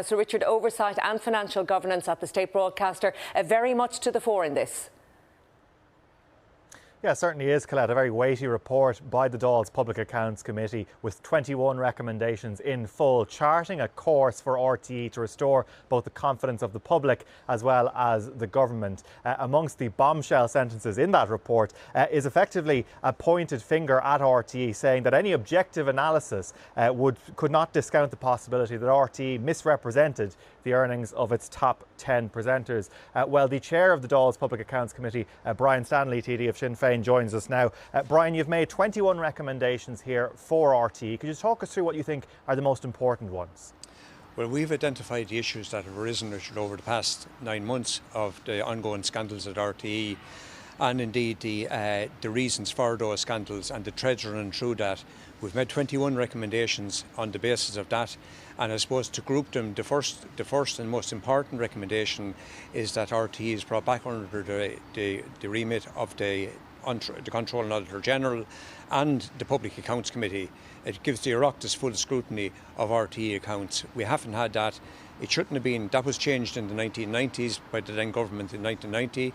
So Richard, oversight and financial governance at the state broadcaster very much to the fore in this. Yeah, it certainly is, Colette. A very weighty report by the Dáil's Public Accounts Committee with 21 recommendations in full, charting a course for RTE to restore both the confidence of the public as well as the government. Amongst the bombshell sentences in that report is effectively a pointed finger at RTE, saying that any objective analysis could not discount the possibility that RTE misrepresented the earnings of its top 10 presenters. Well, the chair of the Dáil's Public Accounts Committee, Brian Stanley, TD of Sinn Féin, joins us now. Brian, you've made 21 recommendations here for RTE. Could you talk us through what you think are the most important ones? Well, we've identified the issues that have arisen, Richard, over the past 9 months of the ongoing scandals at RTE, and indeed the reasons for those scandals and the threads running through that. We've made 21 recommendations on the basis of that, and I suppose to group them, the first and most important recommendation is that RTE is brought back under the remit of the Comptroller and Auditor General and the Public Accounts Committee. It gives the Oireachtas full scrutiny of RTE accounts. We haven't had that. It shouldn't have been. That was changed in the 1990s by the then government in 1990.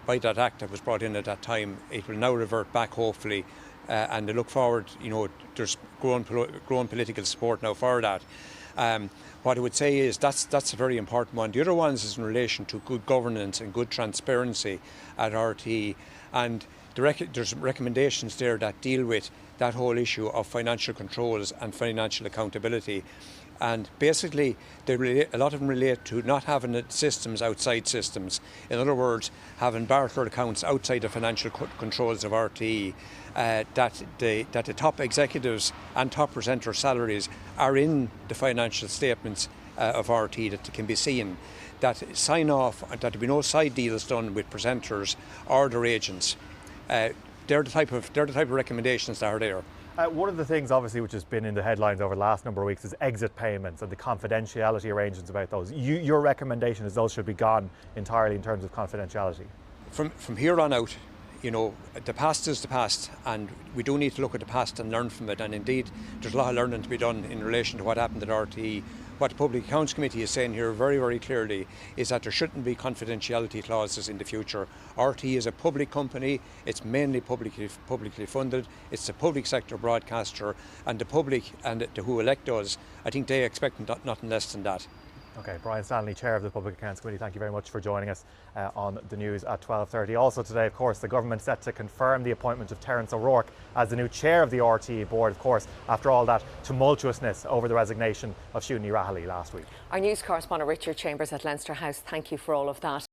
By that act that was brought in at that time. It will now revert back, hopefully, and I look forward, there's growing political support now for that. What I would say is that's a very important one. The other ones is in relation to good governance and good transparency at RTE, and there's recommendations there that deal with that whole issue of financial controls and financial accountability. And basically, a lot of them relate to not having systems outside systems. In other words, having barter accounts outside the financial controls of RTE, that the top executives and top presenter salaries are in the financial statements of RTE that can be seen, that sign off, that there be no side deals done with presenters or their agents. They're the type of recommendations that are there. One of the things, obviously, which has been in the headlines over the last number of weeks is exit payments and the confidentiality arrangements about those. Your recommendation is those should be gone entirely in terms of confidentiality. From here on out, the past is the past, and we do need to look at the past and learn from it. And indeed, there's a lot of learning to be done in relation to what happened at RTE. What the Public Accounts Committee is saying here very, very clearly is that there shouldn't be confidentiality clauses in the future. RTE is a public company, it's mainly publicly funded, it's a public sector broadcaster, and the public and who elect us, I think they expect nothing less than that. Okay, Brian Stanley, Chair of the Public Accounts Committee, thank you very much for joining us on the news at 12:30. Also today, of course, the government set to confirm the appointment of Terence O'Rourke as the new Chair of the RTE board, of course, after all that tumultuousness over the resignation of Siún Ní Raghallaigh last week. Our news correspondent Richard Chambers at Leinster House, thank you for all of that.